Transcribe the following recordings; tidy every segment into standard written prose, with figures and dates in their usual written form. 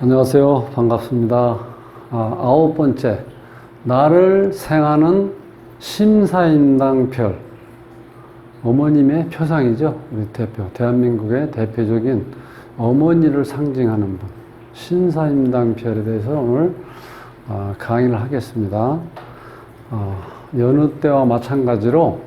안녕하세요. 반갑습니다. 아홉 번째, 나를 생하는 심사임당 별. 어머님의 표상이죠. 우리 대표, 대한민국의 대표적인 어머니를 상징하는 분. 심사임당 별에 대해서 오늘 강의를 하겠습니다. 여느 때와 마찬가지로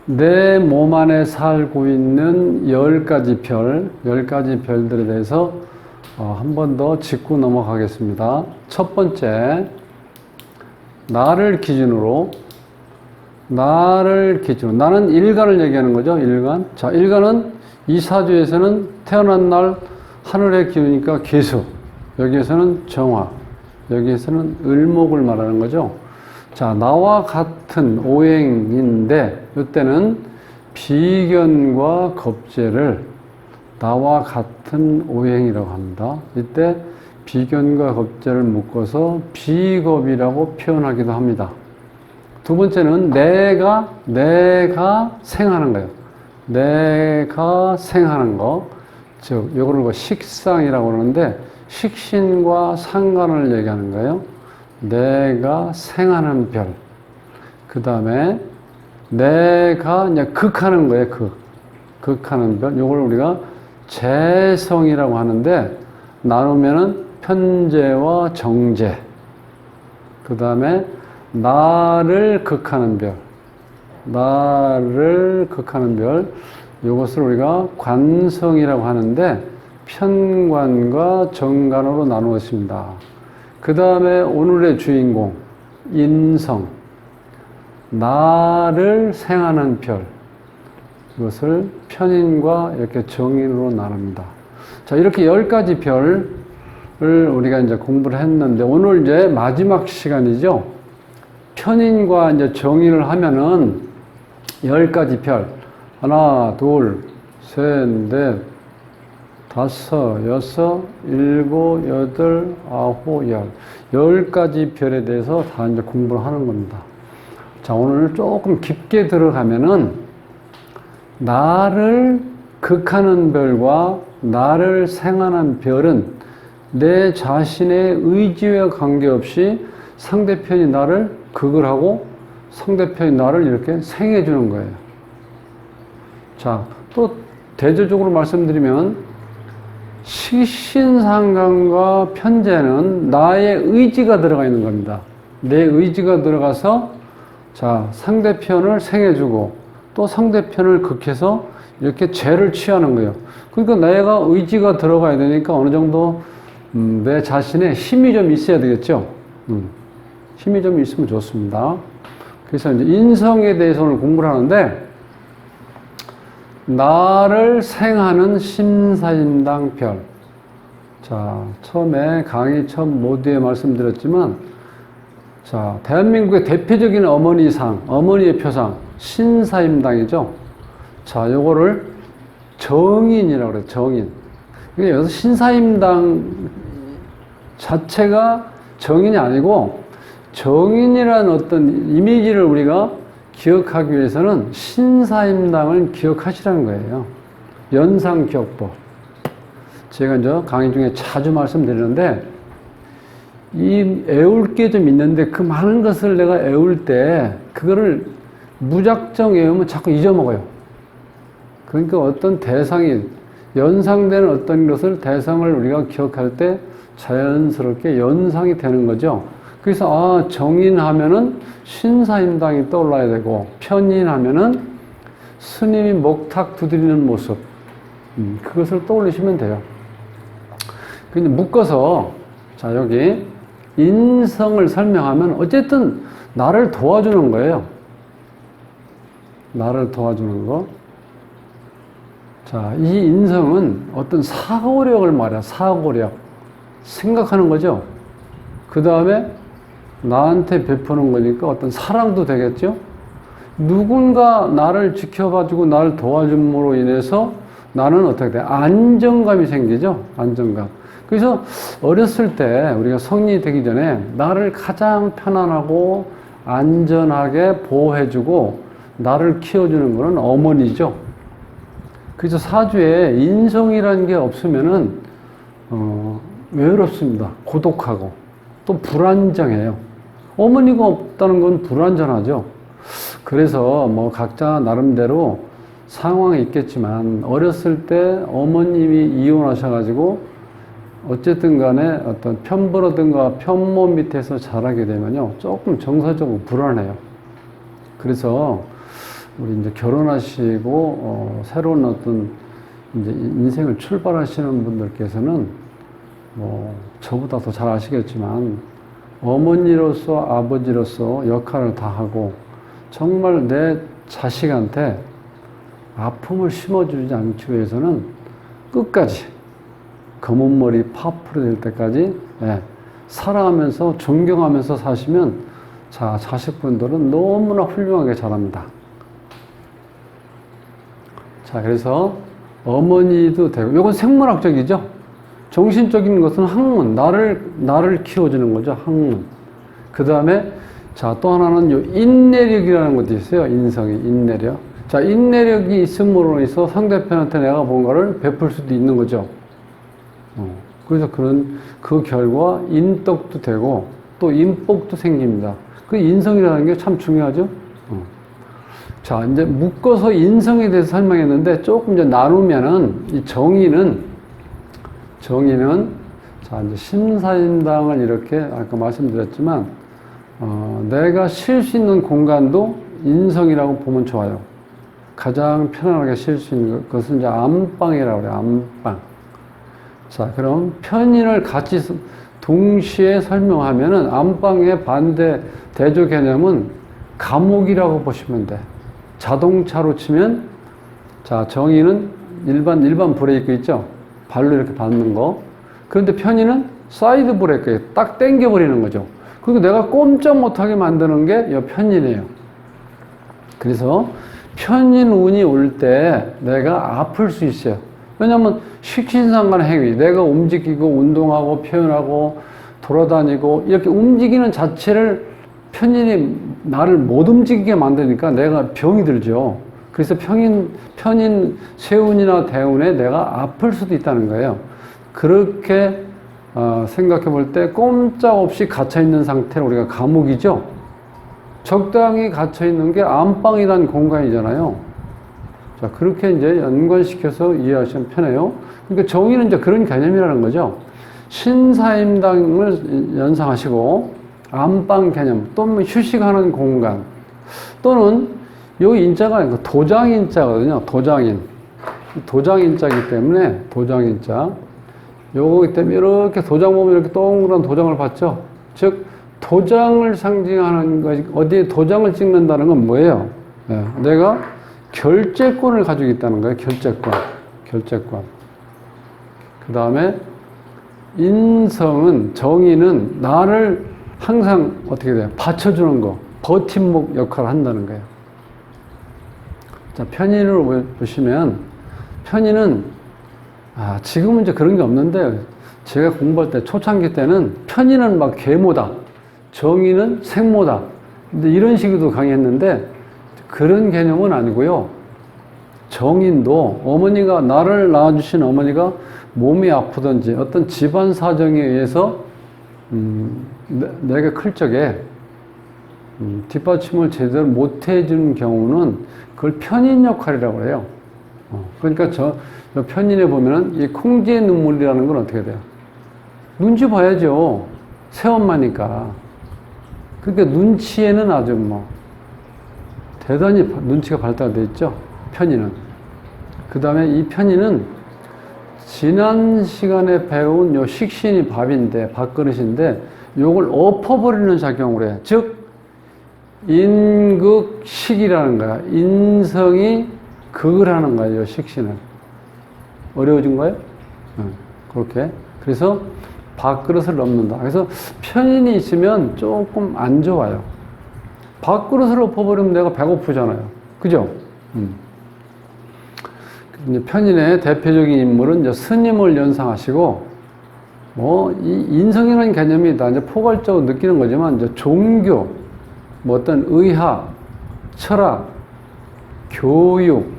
내 몸 안에 살고 있는 10가지 별, 10가지 별들에 대해서 한 번 더 짚고 넘어가겠습니다. 첫 번째, 나를 기준으로, 나는 일간을 얘기하는 거죠. 일간. 자, 일간은 이 사주에서는 태어난 날 하늘의 기운이니까 계수, 여기에서는 정화, 여기에서는 을목을 말하는 거죠. 자, 나와 같은 오행인데 이때는 비견과 겁재를 나와 같은 오행이라고 합니다. 이때 비견과 겁재를 묶어서 비겁이라고 표현하기도 합니다. 두 번째는 내가 생하는 거예요. 내가 생하는 거. 즉, 이거를 식상이라고 그러는데 식신과 상관을 얘기하는 거예요. 내가 생하는 별. 그 다음에 내가 이제 극하는 거예요. 극하는 별. 이걸 우리가 재성이라고 하는데 나누면은 편재와 정재. 그 다음에 나를 극하는 별. 나를 극하는 별. 이것을 우리가 관성이라고 하는데 편관과 정관으로 나누었습니다. 그 다음에 오늘의 주인공, 인성. 나를 생하는 별. 이것을 편인과 이렇게 정인으로 나눕니다. 자, 이렇게 10가지 별을 우리가 이제 공부를 했는데, 오늘 이제 마지막 시간이죠. 편인과 이제 정인을 하면은 10가지 별. 하나, 둘, 셋, 넷, 다섯, 여섯, 일곱, 여덟, 아홉, 열. 10가지 별에 대해서 다 이제 공부를 하는 겁니다. 자, 오늘 조금 깊게 들어가면은 나를 극하는 별과 나를 생하는 별은 내 자신의 의지와 관계없이 상대편이 나를 극을 하고 상대편이 나를 이렇게 생해 주는 거예요. 자, 또 대조적으로 말씀드리면 식신상관과 편재는 나의 의지가 들어가 있는 겁니다. 내 의지가 들어가서 자, 상대편을 생해주고 또 상대편을 극해서 이렇게 죄를 취하는 거예요. 그러니까 내가 의지가 들어가야 되니까 어느 정도 내 자신에 힘이 좀 있어야 되겠죠. 힘이 좀 있으면 좋습니다. 그래서 이제 인성에 대해서 오늘 공부를 하는데 나를 생하는 심사임당 별. 자, 처음에 강의 처음 모두에 말씀드렸지만 자, 대한민국의 대표적인 어머니상, 어머니의 표상, 신사임당이죠. 자, 요거를 정인이라고 그래요, 정인. 그러니까 여기서 신사임당 자체가 정인이 아니고 정인이라는 어떤 이미지를 우리가 기억하기 위해서는 신사임당을 기억하시라는 거예요. 연상기억법. 제가 이제 강의 중에 자주 말씀드리는데 이 애울 게 좀 있는데 그 많은 것을 내가 애울 때 그거를 무작정 외우면 자꾸 잊어먹어요. 그러니까 어떤 대상이 연상되는 어떤 것을 대상을 우리가 기억할 때 자연스럽게 연상이 되는 거죠. 그래서 정인하면은 신사임당이 떠올라야 되고 편인하면은 스님이 목탁 두드리는 모습 그것을 떠올리시면 돼요. 근데 묶어서 자, 여기 인성을 설명하면 어쨌든 나를 도와주는 거예요. 나를 도와주는 거. 자, 이 인성은 어떤 사고력을 말해요. 사고력. 생각하는 거죠. 그 다음에 나한테 베푸는 거니까 어떤 사랑도 되겠죠. 누군가 나를 지켜봐주고 나를 도와줌으로 인해서 나는 어떻게 돼? 안정감이 생기죠. 안정감. 그래서 어렸을 때 우리가 성인이 되기 전에 나를 가장 편안하고 안전하게 보호해주고 나를 키워주는 것은 어머니죠. 그래서 사주에 인성이라는 게 없으면은 외롭습니다. 고독하고 또 불안정해요. 어머니가 없다는 건 불안전하죠. 그래서 뭐 각자 나름대로 상황이 있겠지만 어렸을 때 어머님이 이혼하셔가지고 어쨌든 간에 어떤 편부라든가 편모 밑에서 자라게 되면요 조금 정서적으로 불안해요. 그래서 우리 이제 결혼하시고 새로운 어떤 이제 인생을 출발하시는 분들께서는 뭐 저보다 더 잘 아시겠지만 어머니로서 아버지로서 역할을 다하고 정말 내 자식한테 아픔을 심어주지 않기 위해서는 끝까지 검은 머리 파풀이 될 때까지 사랑하면서 존경하면서 사시면 자 자식분들은 너무나 훌륭하게 자랍니다. 자 그래서 어머니도 되고 이건 생물학적이죠. 정신적인 것은 학문, 나를 키워주는 거죠. 학문. 그 다음에 자 또 하나는 요 인내력이라는 것도 있어요. 인내력. 자 인내력이 있음으로 해서 상대편한테 내가 뭔가를 베풀 수도 있는 거죠. 그래서 그 결과 인덕도 되고 또 인복도 생깁니다. 그 인성이라는 게 참 중요하죠. 자 이제 묶어서 인성에 대해서 설명했는데 조금 이제 나누면은 이 정의는 자 이제 심사임당을 이렇게 아까 말씀드렸지만 내가 쉴 수 있는 공간도 인성이라고 보면 좋아요. 가장 편안하게 쉴 수 있는 것은 이제 안방이라고 그래요. 안방. 자, 그럼 편인을 같이 동시에 설명하면은 안방의 반대 대조 개념은 감옥이라고 보시면 돼. 자동차로 치면 자, 정의는 일반 브레이크 있죠? 발로 이렇게 밟는 거. 그런데 편인은 사이드 브레이크에 딱 당겨버리는 거죠. 그리고 내가 꼼짝 못하게 만드는 게 이 편인이에요. 그래서 편인 운이 올 때 내가 아플 수 있어요. 왜냐하면 식신상간 행위, 내가 움직이고 운동하고 표현하고 돌아다니고 이렇게 움직이는 자체를 편인이 나를 못 움직이게 만드니까 내가 병이 들죠. 그래서 편인 세운이나 대운에 내가 아플 수도 있다는 거예요. 그렇게 생각해 볼 때 꼼짝없이 갇혀있는 상태를 우리가 감옥이죠. 적당히 갇혀있는 게 안방이라는 공간이잖아요. 자, 그렇게 이제 연관시켜서 이해하시면 편해요. 그러니까 정의는 이제 그런 개념이라는 거죠. 신사임당을 연상하시고, 안방 개념, 또는 휴식하는 공간, 또는 요 인자가 도장인자거든요. 도장인자이기 때문에, 도장인자. 요거기 때문에 이렇게 도장 보면 이렇게 동그란 도장을 봤죠? 즉, 도장을 상징하는 것이, 어디에 도장을 찍는다는 건 뭐예요? 네, 내가 결재권을 가지고 있다는 거예요. 결재권. 그 다음에 인성은, 정의는 나를 항상 어떻게 돼요? 받쳐주는 거, 버팀목 역할을 한다는 거예요. 자, 편인을 보시면, 편인은, 지금은 이제 그런 게 없는데, 제가 공부할 때, 초창기 때는 편인은 막 계모다, 정의는 생모다. 근데 이런 식으로 강의했는데, 그런 개념은 아니고요. 정인도 어머니가, 나를 낳아주신 어머니가 몸이 아프든지 어떤 집안 사정에 의해서 내가 클 적에 뒷받침을 제대로 못 해준 경우는 그걸 편인 역할이라고 해요. 그러니까 저 편인에 보면은 이 콩쥐의 눈물이라는 건 어떻게 돼요? 눈치 봐야죠. 새엄마니까. 그러니까 눈치에는 아주 대단히 눈치가 발달되어 있죠. 편인은. 그 다음에 이 편인은 지난 시간에 배운 요 식신이 밥그릇인데 요걸 엎어버리는 작용을 해요. 즉 인극식이라는 거야. 인성이 극을 하는 거예요. 요 식신을. 어려워진 거예요? 그렇게. 그래서 밥그릇을 넘는다. 그래서 편인이 있으면 조금 안 좋아요. 밥그릇을 엎어버리면 내가 배고프잖아요. 그죠? 이제 편인의 대표적인 인물은 이제 스님을 연상하시고, 이 인성이라는 개념이 다 이제 포괄적으로 느끼는 거지만, 이제 종교, 어떤 의학, 철학, 교육,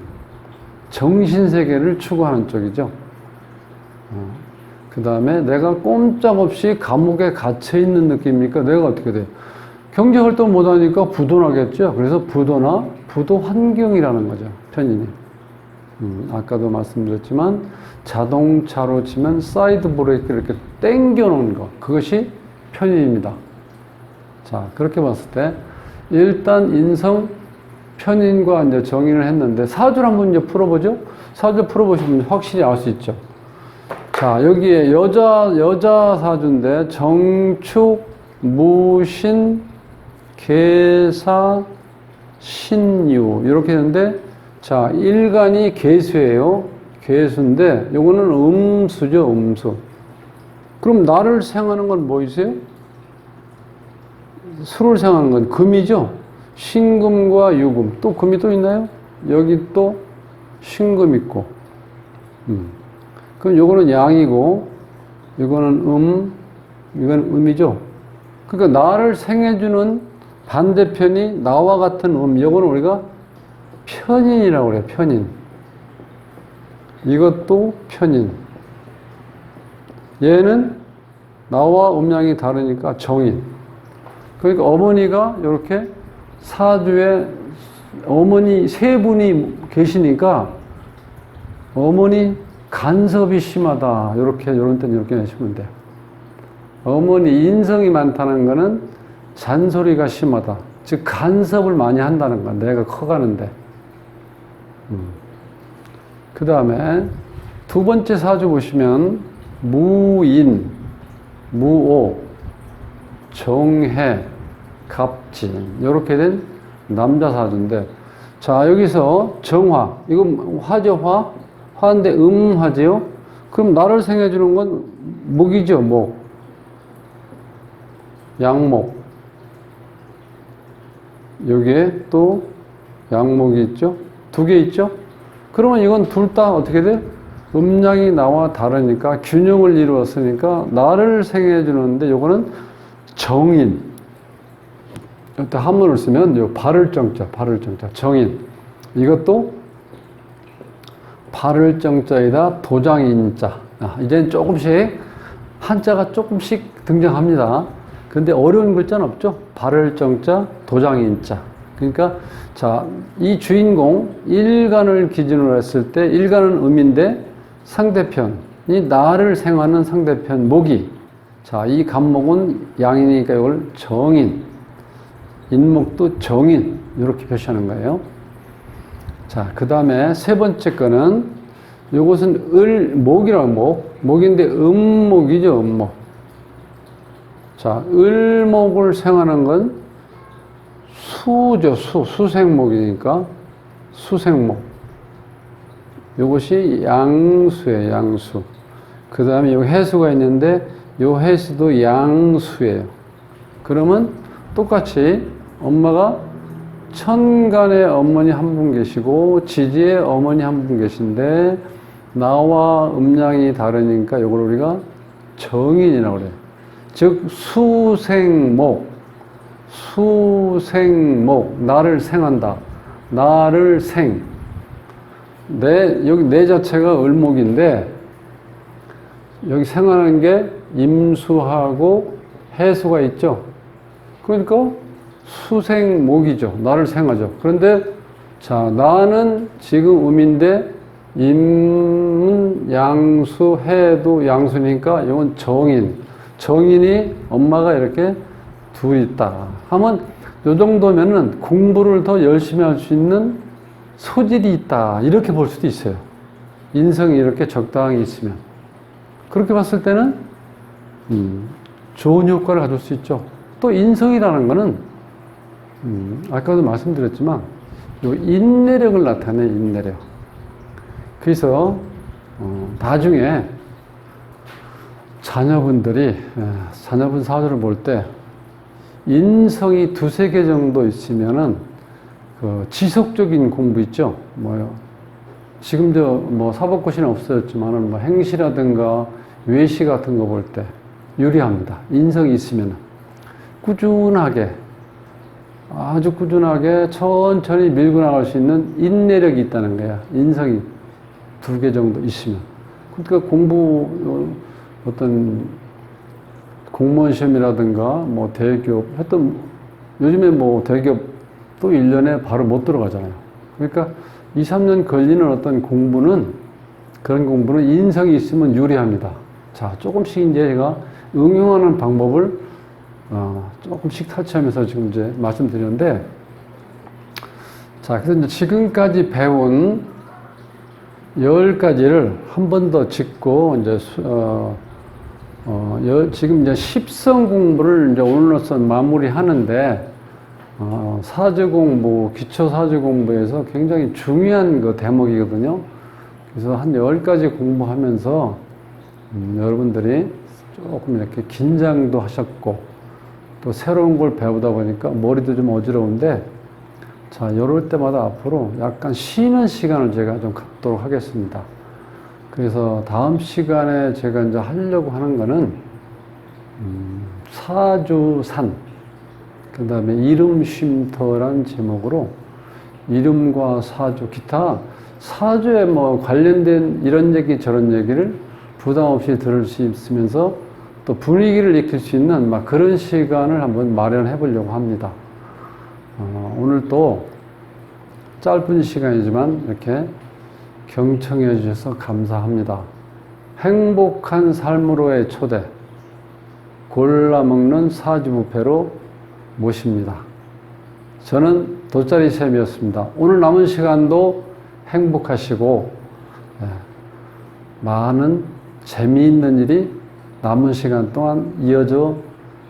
정신세계를 추구하는 쪽이죠. 그 다음에 내가 꼼짝없이 감옥에 갇혀 있는 느낌이니까 내가 어떻게 돼요? 경제 활동 못 하니까 부도나겠죠? 그래서 부도나 부도 환경이라는 거죠. 편인이. 아까도 말씀드렸지만 자동차로 치면 사이드 브레이크 이렇게 당겨 놓은 거. 그것이 편인입니다. 자, 그렇게 봤을 때 일단 인성 편인과 이제 정인을 했는데 사주를 한번 이제 풀어보죠. 사주 풀어보시면 확실히 알 수 있죠. 자, 여기에 여자 사주인데 정축, 무신, 계사, 신유 이렇게 되는데 자, 일간이 계수예요. 계수인데 요거는 음수죠, 음수. 그럼 나를 생하는 건 뭐 있어요? 수를 생하는 건 금이죠. 신금과 유금. 또 금이 또 있나요? 여기 또 신금 있고. 그럼 요거는 양이고, 이거는 이건 음이죠. 그러니까 나를 생해주는 반대편이 나와 같은 요거는 우리가 편인이라고 그래요, 편인. 이것도 편인. 얘는 나와 음양이 다르니까 정인. 그러니까 어머니가 이렇게 사주에 어머니 세 분이 계시니까 어머니 간섭이 심하다. 이런 때는 이렇게 내시면 돼요. 어머니 인성이 많다는 거는 잔소리가 심하다. 즉 간섭을 많이 한다는 거야. 내가 커가는데. 그 다음에 두 번째 사주 보시면 무인, 무오, 정해, 갑진 이렇게 된 남자 사주인데 자 여기서 정화 이거 화죠. 화인데 화지요. 그럼 나를 생해주는 건 목이죠. 목, 양목. 여기에 또 양목이 있죠. 두 개 있죠. 그러면 이건 둘 다 어떻게 돼? 음양이 나와 다르니까 균형을 이루었으니까 나를 생해주는데 요거는 정인. 이때 한문을 쓰면 요 발을 정자 정인. 이것도 발을 정자에다 도장인자. 이제는 조금씩 한자가 조금씩 등장합니다. 근데 어려운 글자는 없죠. 발을 정자 도장인자. 그러니까 자, 이 주인공 일간을 기준으로 했을 때 일간은 음인데 상대편이 나를 생하는 상대편 목이 자, 이 간목은 양이니까 이걸 정인, 인목도 정인 이렇게 표시하는 거예요. 자, 그 다음에 세 번째 거는 요것은 목이라고 목인데 음목이죠, 음목. 자, 을목을 생하는 건 수죠, 수생목이니까 수생목. 요것이 양수예요, 양수. 그 다음에 요 해수가 있는데 요 해수도 양수예요. 그러면 똑같이 엄마가 천간에 어머니 한 분 계시고 지지에 어머니 한 분 계신데 나와 음양이 다르니까 이걸 우리가 정인이라고 그래요. 즉 수생목, 나를 생한다. 나를 생. 여기 내 자체가 을목인데 여기 생하는 게 임수하고 해수가 있죠. 그러니까 수생목이죠. 나를 생하죠. 그런데 자, 나는 지금 음인데 임은 양수, 해도 양수니까 이건 정인. 정인이 엄마가 이렇게 둘 있다 하면 이 정도면은 공부를 더 열심히 할 수 있는 소질이 있다. 이렇게 볼 수도 있어요. 인성이 이렇게 적당히 있으면. 그렇게 봤을 때는 좋은 효과를 가질 수 있죠. 또 인성이라는 거는 아까도 말씀드렸지만 요 인내력을 나타내 인내력. 그래서 나중에 자녀분 사주를 볼 때 인성이 두세 개 정도 있으면은 그 지속적인 공부 있죠. 지금 사법고시는 없어졌지만은 행시라든가 외시 같은 거 볼 때 유리합니다. 인성이 있으면은 아주 꾸준하게 천천히 밀고 나갈 수 있는 인내력이 있다는 거야. 인성이 두 개 정도 있으면. 그러니까 공부 어떤 공무원 시험이라든가 뭐 대기업, 하여튼 요즘에 뭐 대기업도 1년에 바로 못 들어가잖아요. 그러니까 2, 3년 걸리는 어떤 공부는, 그런 공부는 인성이 있으면 유리합니다. 자, 조금씩 이제 제가 응용하는 방법을 조금씩 터치하면서 지금 이제 말씀드렸는데, 자, 그래서 이제 지금까지 배운 10가지를 한 번 더 짚고, 이제, 지금 이제 십성 공부를 이제 오늘로써 마무리 하는데, 사주 공부, 기초 사주 공부에서 굉장히 중요한 그 대목이거든요. 그래서 한 10가지 공부하면서, 여러분들이 조금 이렇게 긴장도 하셨고, 또 새로운 걸 배우다 보니까 머리도 좀 어지러운데, 자, 이럴 때마다 앞으로 약간 쉬는 시간을 제가 좀 갖도록 하겠습니다. 그래서 다음 시간에 제가 이제 하려고 하는 거는, 사주산, 그 다음에 이름 쉼터란 제목으로 이름과 사주, 기타 사주에 뭐 관련된 이런 얘기 저런 얘기를 부담 없이 들을 수 있으면서 또 분위기를 익힐 수 있는 막 그런 시간을 한번 마련해 보려고 합니다. 오늘 또 짧은 시간이지만 이렇게 경청해 주셔서 감사합니다. 행복한 삶으로의 초대, 골라먹는 사주부패로 모십니다. 저는 돗자리쌤이었습니다. 오늘 남은 시간도 행복하시고, 많은 재미있는 일이 남은 시간 동안 이어져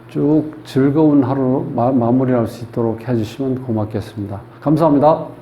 쭉 즐거운 하루 마무리할 수 있도록 해주시면 고맙겠습니다. 감사합니다.